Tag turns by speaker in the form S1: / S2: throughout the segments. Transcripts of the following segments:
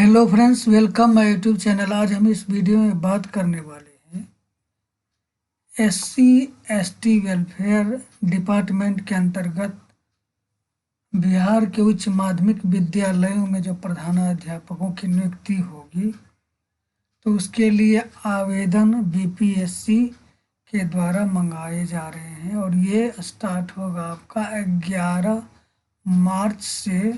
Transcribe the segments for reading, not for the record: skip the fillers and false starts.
S1: Hello friends, welcome my YouTube channel. आज हम इस वीडियो में बात करने वाले हैं एससी एसटी वेलफेयर डिपार्टमेंट के अंतर्गत बिहार के उच्च माध्यमिक विद्यालयों में जो प्रधानाध्यापकों की नियुक्ति होगी, तो उसके लिए आवेदन बीपीएससी के द्वारा मंगाए जा रहे हैं और ये स्टार्ट होगा आपका 11 मार्च से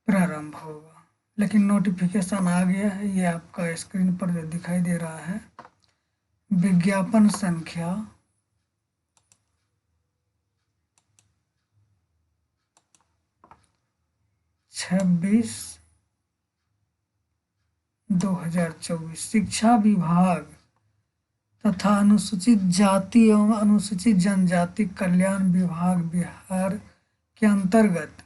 S1: प्रारंभ होगा। लेकिन नोटिफिकेशन आ गया है, ये आपका स्क्रीन पर जो दिखाई दे रहा है। विज्ञापन संख्या 26/2024। शिक्षा विभाग तथा अनुसूचित जाति एवं अनुसूचित जनजाति कल्याण विभाग बिहार के अंतर्गत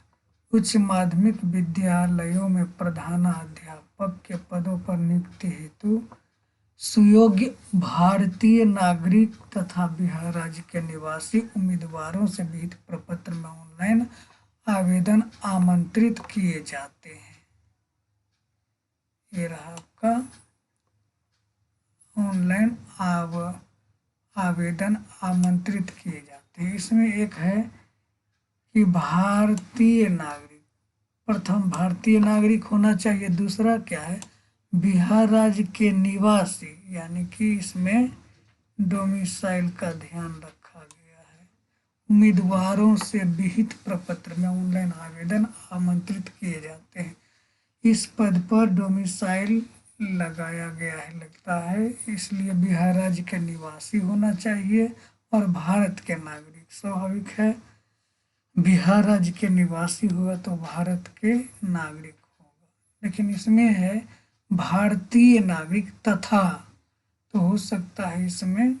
S1: उच्च माध्यमिक विद्यालयों में प्रधानाध्यापक के पदों पर नियुक्ति हेतु सुयोग्य भारतीय नागरिक तथा बिहार राज्य के निवासी उम्मीदवारों से विहित प्रपत्र में ऑनलाइन आवेदन आमंत्रित किए जाते हैं। ये रहा आपका ऑनलाइन आवेदन आमंत्रित किए जाते हैं। इसमें एक है कि भारतीय नागरिक, प्रथम भारतीय नागरिक होना चाहिए। दूसरा क्या है, बिहार राज्य के निवासी, यानी कि इसमें डोमिसाइल का ध्यान रखा गया है। उम्मीदवारों से विहित प्रपत्र में ऑनलाइन आवेदन आमंत्रित किए जाते हैं। इस पद पर डोमिसाइल लगाया गया है, लगता है, इसलिए बिहार राज्य के निवासी होना चाहिए और भारत के नागरिक। स्वाभाविक है, बिहार राज्य के निवासी हुआ तो भारत के नागरिक होगा। लेकिन इसमें है भारतीय नागरिक तथा, तो हो सकता है इसमें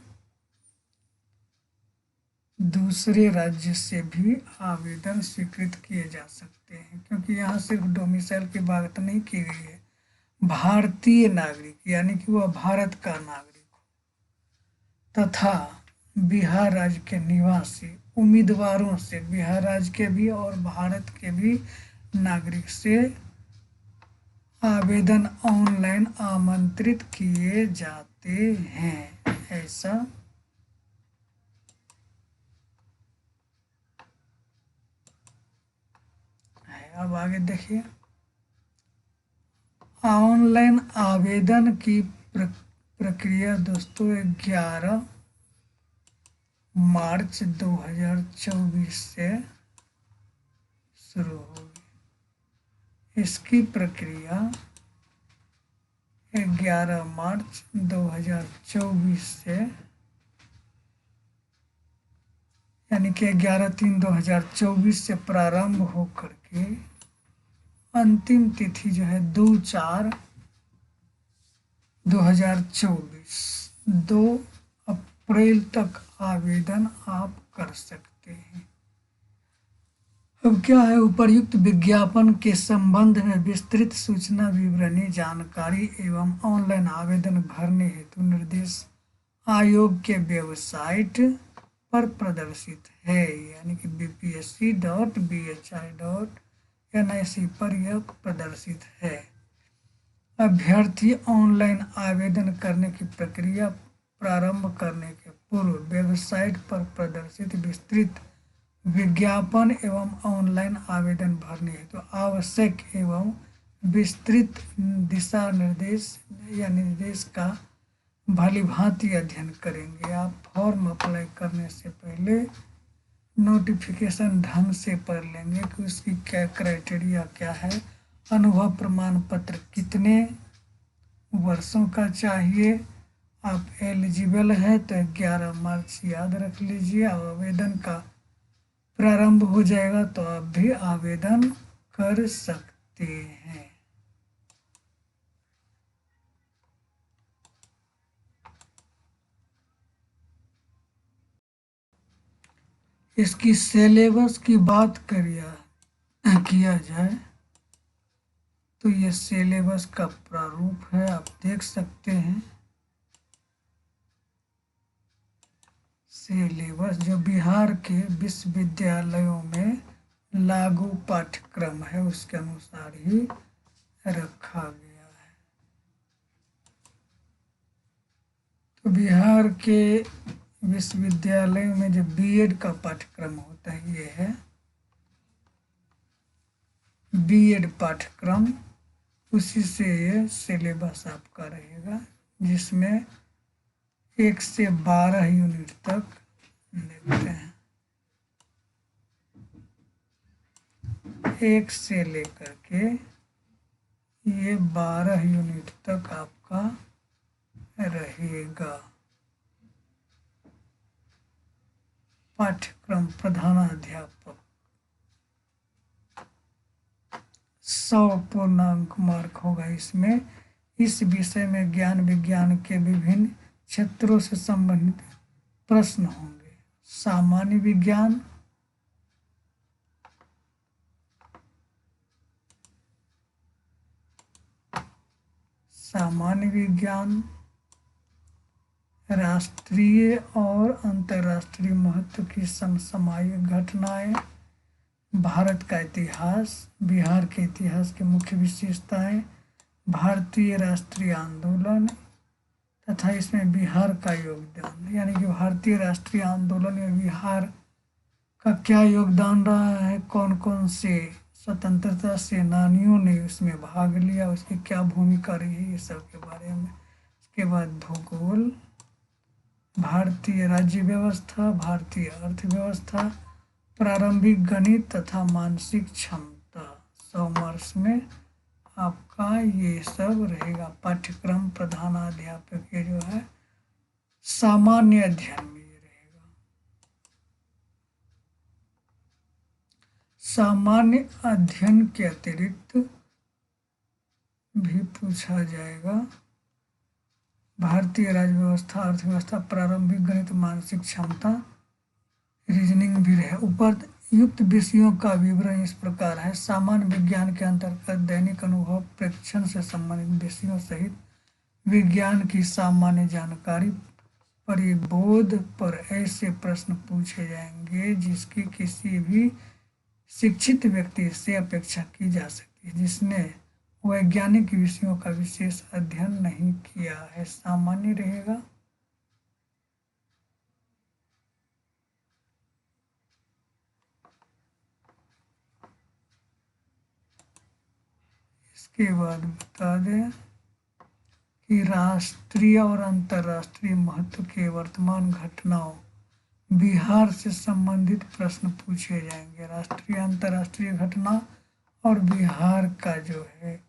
S1: दूसरे राज्य से भी आवेदन स्वीकृत किए जा सकते हैं, क्योंकि यहाँ सिर्फ डोमिसाइल की बात नहीं की गई है। भारतीय नागरिक यानी कि वह भारत का नागरिक हो, तथा बिहार राज्य के निवासी उम्मीदवारों से, बिहार राज्य के भी और भारत के भी नागरिक से आवेदन ऑनलाइन आमंत्रित किए जाते हैं। ऐसा है। अब आगे देखिए, ऑनलाइन आवेदन की प्रक्रिया दोस्तों 11 मार्च 2024 से शुरू होगी। इसकी प्रक्रिया 11 मार्च 2024 से, यानी कि 11/3/2024 से प्रारंभ होकर के अंतिम तिथि जो है 2/4/2024, 2 अप्रैल तक आवेदन आप कर सकते हैं। अब क्या है, उपर्युक्त विज्ञापन के संबंध में विस्तृत सूचना, विवरणी, जानकारी एवं ऑनलाइन आवेदन भरने हेतु निर्देश आयोग के वेबसाइट पर प्रदर्शित है, यानी कि bpsc.bhi.nic पर यह प्रदर्शित है। अभ्यर्थी ऑनलाइन आवेदन करने की प्रक्रिया प्रारंभ करने के पूर्व वेबसाइट पर प्रदर्शित विस्तृत विज्ञापन एवं ऑनलाइन आवेदन भरने हेतु तो आवश्यक एवं विस्तृत दिशा निर्देश या निर्देश का भलीभांति अध्ययन करेंगे। आप फॉर्म अप्लाई करने से पहले नोटिफिकेशन ढंग से पढ़ लेंगे कि उसकी क्या क्राइटेरिया क्या है, अनुभव प्रमाण पत्र कितने वर्षों का चाहिए, आप एलिजिबल है तो 11 मार्च याद रख लीजिए। आवेदन का प्रारंभ हो जाएगा तो आप भी आवेदन कर सकते हैं। इसकी सिलेबस की बात किया जाए तो ये सिलेबस का प्रारूप है, आप देख सकते हैं। सिलेबस जो बिहार के विश्वविद्यालयों में लागू पाठ्यक्रम है उसके अनुसार ही रखा गया है। तो बिहार के विश्वविद्यालय में जो बीएड का पाठ्यक्रम होता है ये है बीएड पाठ्यक्रम, उसी से ये सिलेबस आपका रहेगा, जिसमें 1 से 12 यूनिट तक देखते हैं। 1 से लेकर के ये 12 यूनिट तक आपका रहेगा। पाठ्यक्रम प्रधानाध्यापक 100 पूर्णांक मार्क होगा इसमें। इस विषय में ज्ञान विज्ञान के विभिन्न क्षेत्रों से संबंधित प्रश्न होंगे। सामान्य विज्ञान, राष्ट्रीय और अंतर्राष्ट्रीय महत्व की समसामयिक घटनाएं, भारत का इतिहास, बिहार के इतिहास की मुख्य विशेषताएं, भारतीय राष्ट्रीय आंदोलन तथा इसमें बिहार का योगदान, यानी कि भारतीय राष्ट्रीय आंदोलन में बिहार का क्या योगदान रहा है, कौन कौन से स्वतंत्रता सेनानियों ने उसमें भाग लिया, उसकी क्या भूमिका रही है, ये सब के बारे में। उसके बाद भूगोल, भारतीय राज्य व्यवस्था, भारतीय अर्थव्यवस्था, प्रारंभिक गणित तथा मानसिक क्षमता। 100 मार्क्स में आपका ये सब रहेगा। पाठ्यक्रम प्रधानाध्यापक के जो है सामान्य अध्ययन में ये रहेगा। सामान्य अध्ययन के अतिरिक्त भी पूछा जाएगा भारतीय राज्य व्यवस्था, अर्थव्यवस्था, प्रारंभिक गणित, मानसिक क्षमता, रीजनिंग भी रहे। उपयुक्त विषयों का विवरण इस प्रकार है। सामान्य विज्ञान के अंतर्गत दैनिक अनुभव प्रेक्षण से संबंधित विषयों सहित विज्ञान की सामान्य जानकारी परिबोध पर ऐसे प्रश्न पूछे जाएंगे जिसकी किसी भी शिक्षित व्यक्ति से अपेक्षा की जा सकती है जिसने वैज्ञानिक विषयों का विशेष अध्ययन नहीं किया है। सामान्य रहेगा। इसके बाद बता दें कि राष्ट्रीय और अंतर्राष्ट्रीय महत्व के वर्तमान घटनाओं, बिहार से संबंधित प्रश्न पूछे जाएंगे। राष्ट्रीय अंतर्राष्ट्रीय घटना और बिहार का जो है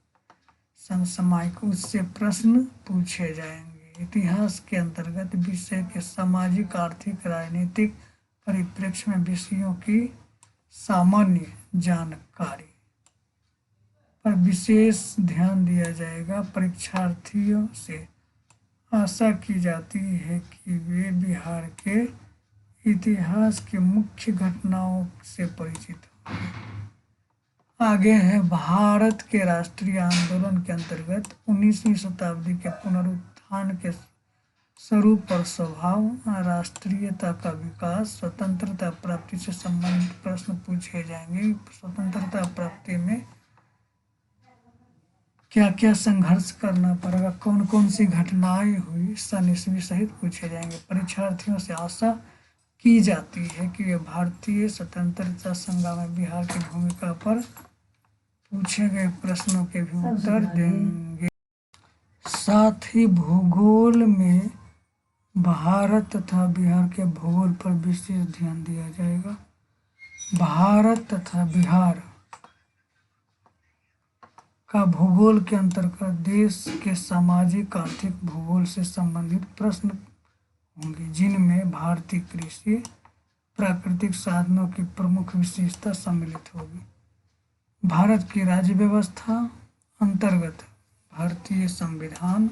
S1: समसामयिक, उससे प्रश्न पूछे जाएंगे। इतिहास के अंतर्गत विषय के सामाजिक, आर्थिक, राजनीतिक परिप्रेक्ष्य में विषयों की सामान्य जानकारी पर विशेष ध्यान दिया जाएगा। परीक्षार्थियों से आशा की जाती है कि वे बिहार के इतिहास के मुख्य घटनाओं से परिचित हों। आगे है भारत के राष्ट्रीय आंदोलन के अंतर्गत 19वीं शताब्दी के पुनरुत्थान के स्वरूप और स्वभाव, राष्ट्रीयता का विकास, स्वतंत्रता प्राप्ति से संबंधित प्रश्न पूछे जाएंगे। स्वतंत्रता प्राप्ति में क्या क्या संघर्ष करना पड़ेगा, कौन कौन सी घटनाएं हुई, सन ईस्वी सहित पूछे जाएंगे। परीक्षार्थियों से आशा की जाती है कि वे भारतीय स्वतंत्रता संग्राम में बिहार की भूमिका पर पूछे गए प्रश्नों के भी उत्तर देंगे। साथ ही भूगोल में भारत तथा बिहार के भूगोल पर विशेष ध्यान दिया जाएगा। भारत तथा बिहार का भूगोल के अंतर्गत देश के सामाजिक, आर्थिक, भूगोल से संबंधित प्रश्न होंगे जिनमें भारतीय कृषि, प्राकृतिक साधनों की प्रमुख विशेषता सम्मिलित होगी। भारत की राज्य व्यवस्था अंतर्गत भारतीय संविधान,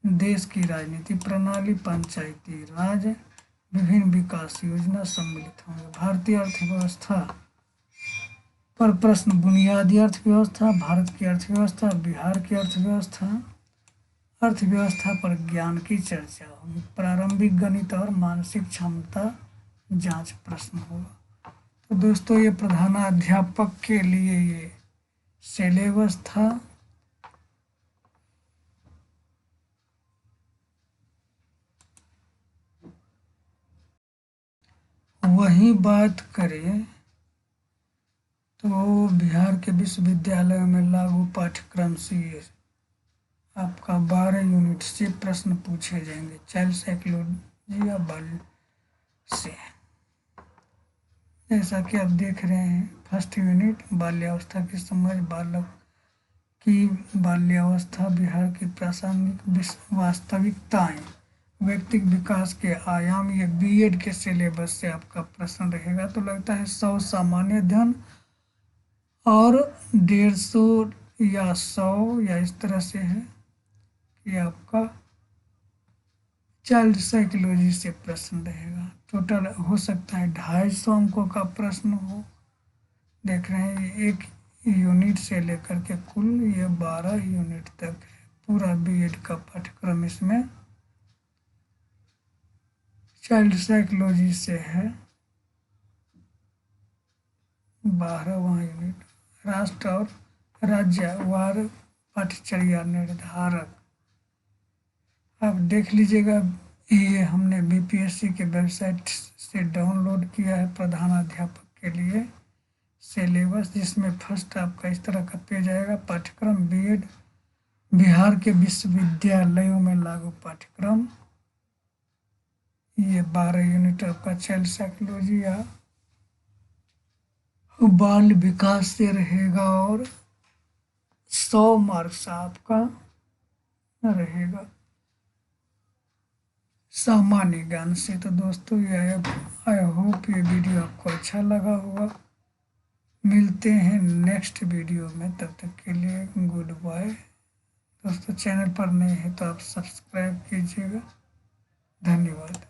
S1: देश की राजनीति प्रणाली, पंचायती राज, विभिन्न विकास योजना सम्मिलित होंगे। भारतीय अर्थव्यवस्था पर प्रश्न, बुनियादी अर्थव्यवस्था, भारत की अर्थव्यवस्था, बिहार की अर्थव्यवस्था, अर्थव्यवस्था पर ज्ञान की चर्चा होगी। प्रारंभिक गणित और मानसिक क्षमता जांच प्रश्न होगा। तो दोस्तों ये प्रधानाध्यापक के लिए ये सिलेबस था। वही बात करें तो बिहार के विश्वविद्यालयों में लागू पाठ्यक्रम से आपका 12 यूनिट से प्रश्न पूछे जाएंगे, चाइल्ड साइकोलॉजी या बाल से। जैसा कि आप देख रहे हैं, फर्स्ट यूनिट बाल्यावस्था की समझ, बालक की बाल्यावस्था, बिहार की प्रासंगिक वास्तविकताएं, व्यक्तिक विकास के आयाम, ये बीएड के सिलेबस से आपका प्रश्न रहेगा। तो लगता है 100 सामान्य अध्ययन और 150 या 100 या इस तरह से है कि आपका चाइल्ड साइकोलॉजी से प्रश्न रहेगा। टोटल हो सकता है 250 अंकों का प्रश्न हो। देख रहे हैं ये एक यूनिट से लेकर के कुल ये 12 यूनिट तक है। पूरा बीएड का पाठ्यक्रम इसमें चाइल्ड साइकोलॉजी से है। 12वां यूनिट राष्ट्र और राज्यवार पाठ्यचर्या निर्धारक। आप देख लीजिएगा, ये हमने बीपीएससी के वेबसाइट से डाउनलोड किया है प्रधानाध्यापक के लिए सिलेबस, जिसमें फर्स्ट आपका इस तरह का पेज आएगा, पाठ्यक्रम बीएड बिहार के विश्वविद्यालयों में लागू पाठ्यक्रम। ये 12 यूनिट आपका चाइल्ड साइकोलॉजी या बाल विकास से रहेगा और 100 मार्क्स आपका रहेगा सामान्य ज्ञान से। तो दोस्तों ये आई होप ये वीडियो आपको अच्छा लगा होगा। मिलते हैं नेक्स्ट वीडियो में, तब तक के लिए गुड बाय। दोस्तों चैनल पर नए हैं तो आप सब्सक्राइब कीजिएगा। धन्यवाद।